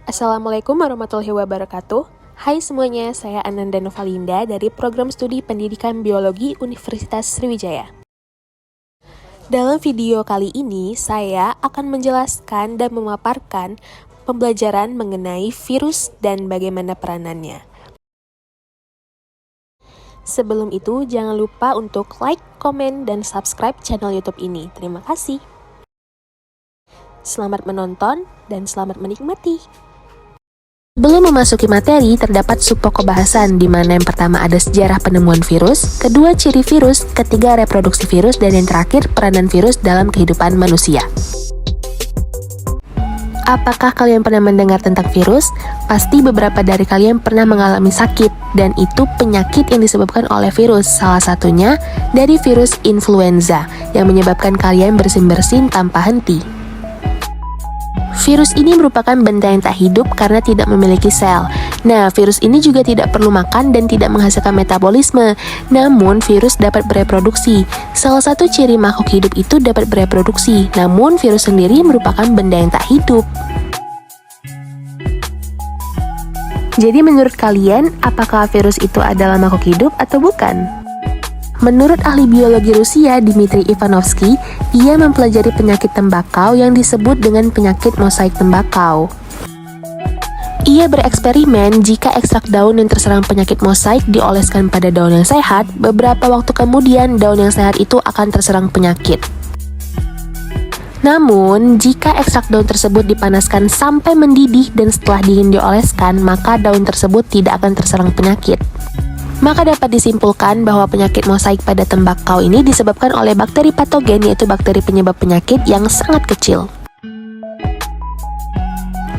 Assalamualaikum warahmatullahi wabarakatuh. Hai semuanya, saya Ananda Novalinda dari Program Studi Pendidikan Biologi Universitas Sriwijaya. Dalam video kali ini, saya akan menjelaskan dan memaparkan pembelajaran mengenai virus dan bagaimana peranannya. Sebelum itu, jangan lupa untuk like, komen, dan subscribe channel YouTube ini. Terima kasih. Selamat menonton dan selamat menikmati. Sebelum memasuki materi, terdapat subpokok bahasan di mana yang pertama ada sejarah penemuan virus, kedua ciri virus, ketiga reproduksi virus, dan yang terakhir peranan virus dalam kehidupan manusia. Apakah kalian pernah mendengar tentang virus? Pasti beberapa dari kalian pernah mengalami sakit, dan itu penyakit yang disebabkan oleh virus. Salah satunya dari virus influenza yang menyebabkan kalian bersin-bersin tanpa henti. Virus ini merupakan benda yang tak hidup karena tidak memiliki sel. Nah, virus ini juga tidak perlu makan dan tidak menghasilkan metabolisme. Namun, virus dapat bereproduksi. Salah satu ciri makhluk hidup itu dapat bereproduksi. Namun, virus sendiri merupakan benda yang tak hidup. Jadi, menurut kalian, apakah virus itu adalah makhluk hidup atau bukan? Menurut ahli biologi Rusia Dmitry Ivanovsky, ia mempelajari penyakit tembakau yang disebut dengan penyakit mosaik tembakau. Ia bereksperimen jika ekstrak daun yang terserang penyakit mosaik dioleskan pada daun yang sehat, beberapa waktu kemudian daun yang sehat itu akan terserang penyakit. Namun, jika ekstrak daun tersebut dipanaskan sampai mendidih dan setelah dingin dioleskan, maka daun tersebut tidak akan terserang penyakit. Maka dapat disimpulkan bahwa penyakit mosaik pada tembakau ini disebabkan oleh bakteri patogen, yaitu bakteri penyebab penyakit yang sangat kecil.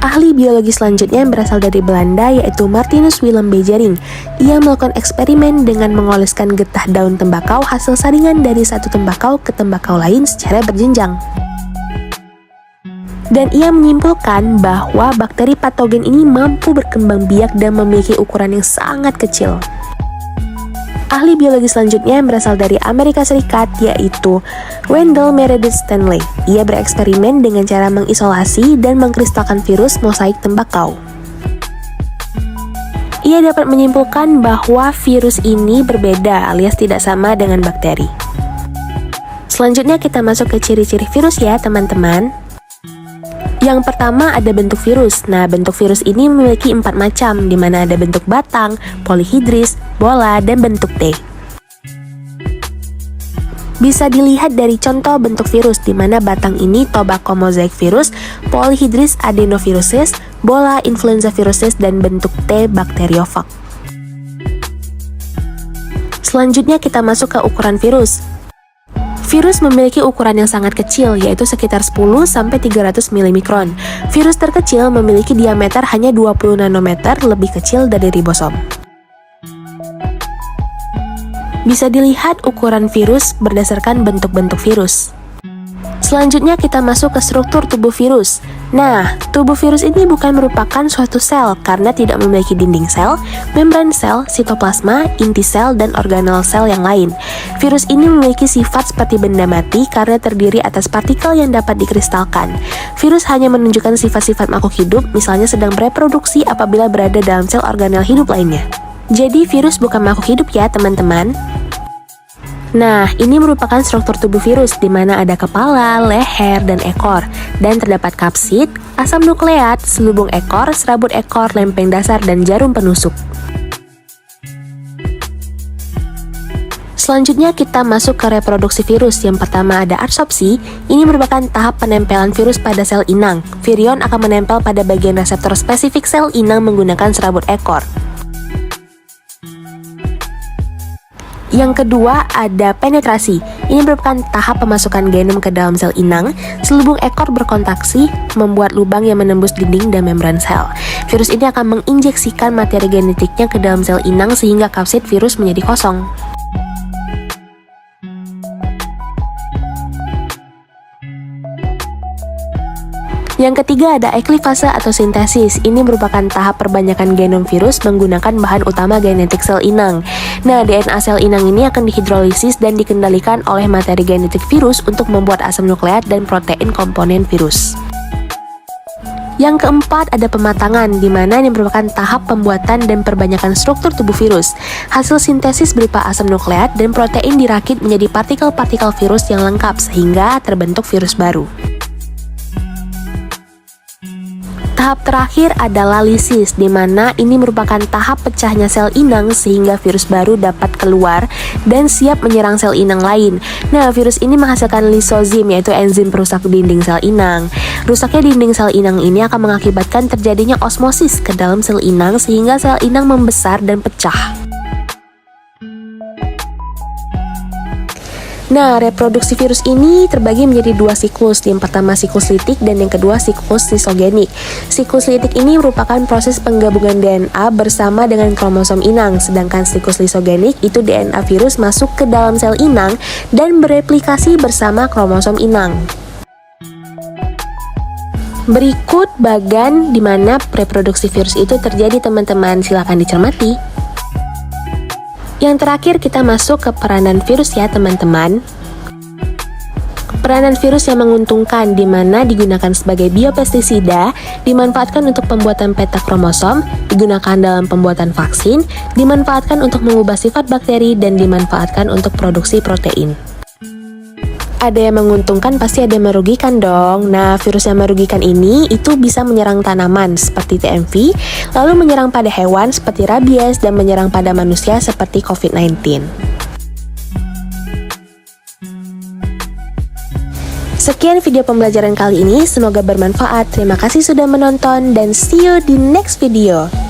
Ahli biologi selanjutnya yang berasal dari Belanda yaitu Martinus Willem Beijering. Ia melakukan eksperimen dengan mengoleskan getah daun tembakau hasil saringan dari satu tembakau ke tembakau lain secara berjenjang. Dan ia menyimpulkan bahwa bakteri patogen ini mampu berkembang biak dan memiliki ukuran yang sangat kecil. Ahli biologi selanjutnya yang berasal dari Amerika Serikat yaitu Wendell Meredith Stanley. Ia bereksperimen dengan cara mengisolasi dan mengkristalkan virus mosaik tembakau. Ia dapat menyimpulkan bahwa virus ini berbeda alias tidak sama dengan bakteri. Selanjutnya kita masuk ke ciri-ciri virus ya teman-teman. Yang pertama ada bentuk virus. Nah, bentuk virus ini memiliki 4 macam, di mana ada bentuk batang, polihidris, bola, dan bentuk T. Bisa dilihat dari contoh bentuk virus, di mana batang ini tobacco mosaic virus, polihidris adenoviruses, bola influenza viruses, dan bentuk T bakteriophag. Selanjutnya kita masuk ke ukuran virus. Virus memiliki ukuran yang sangat kecil, yaitu sekitar 10-300 milimikron. Virus terkecil memiliki diameter hanya 20 nanometer, lebih kecil dari ribosom. Bisa dilihat ukuran virus berdasarkan bentuk-bentuk virus. Selanjutnya kita masuk ke struktur tubuh virus. Nah, tubuh virus ini bukan merupakan suatu sel karena tidak memiliki dinding sel, membran sel, sitoplasma, inti sel, dan organel sel yang lain. Virus ini memiliki sifat seperti benda mati karena terdiri atas partikel yang dapat dikristalkan. Virus hanya menunjukkan sifat-sifat makhluk hidup, misalnya sedang bereproduksi apabila berada dalam sel organel hidup lainnya. Jadi virus bukan makhluk hidup ya teman-teman. Nah, ini merupakan struktur tubuh virus di mana ada kepala, leher, dan ekor. Dan terdapat kapsid, asam nukleat, selubung ekor, serabut ekor, lempeng dasar, dan jarum penusuk. Selanjutnya kita masuk ke reproduksi virus. Yang pertama ada adsorpsi. Ini merupakan tahap penempelan virus pada sel inang. Virion akan menempel pada bagian reseptor spesifik sel inang menggunakan serabut ekor. Yang kedua ada penetrasi. Ini merupakan tahap pemasukan genom ke dalam sel inang. Selubung ekor berkontraksi, membuat lubang yang menembus dinding dan membran sel. Virus ini akan menginjeksikan materi genetiknya ke dalam sel inang sehingga kapsid virus menjadi kosong. Yang ketiga ada eklifase atau sintesis. Ini merupakan tahap perbanyakan genom virus menggunakan bahan utama genetik sel inang. Nah, DNA sel inang ini akan dihidrolisis dan dikendalikan oleh materi genetik virus untuk membuat asam nukleat dan protein komponen virus. Yang keempat ada pematangan, di mana ini merupakan tahap pembuatan dan perbanyakan struktur tubuh virus. Hasil sintesis berupa asam nukleat dan protein dirakit menjadi partikel-partikel virus yang lengkap sehingga terbentuk virus baru. Tahap terakhir adalah lisis, di mana ini merupakan tahap pecahnya sel inang sehingga virus baru dapat keluar dan siap menyerang sel inang lain. Nah, virus ini menghasilkan lisozim, yaitu enzim perusak dinding sel inang. Rusaknya dinding sel inang ini akan mengakibatkan terjadinya osmosis ke dalam sel inang sehingga sel inang membesar dan pecah. Nah, reproduksi virus ini terbagi menjadi dua siklus. Yang pertama siklus litik dan yang kedua siklus lisogenik. Siklus litik ini merupakan proses penggabungan DNA bersama dengan kromosom inang, sedangkan siklus lisogenik itu DNA virus masuk ke dalam sel inang dan bereplikasi bersama kromosom inang. Berikut bagan di mana reproduksi virus itu terjadi, teman-teman. Silakan dicermati. Yang terakhir kita masuk ke peranan virus ya, teman-teman. Peranan virus yang menguntungkan, di mana digunakan sebagai biopestisida, dimanfaatkan untuk pembuatan peta kromosom, digunakan dalam pembuatan vaksin, dimanfaatkan untuk mengubah sifat bakteri, dan dimanfaatkan untuk produksi protein. Ada yang menguntungkan, pasti ada yang merugikan dong. Nah, virus yang merugikan ini itu bisa menyerang tanaman seperti TMV, lalu menyerang pada hewan seperti rabies, dan menyerang pada manusia seperti COVID-19. Sekian video pembelajaran kali ini, semoga bermanfaat. Terima kasih sudah menonton dan see you di next video.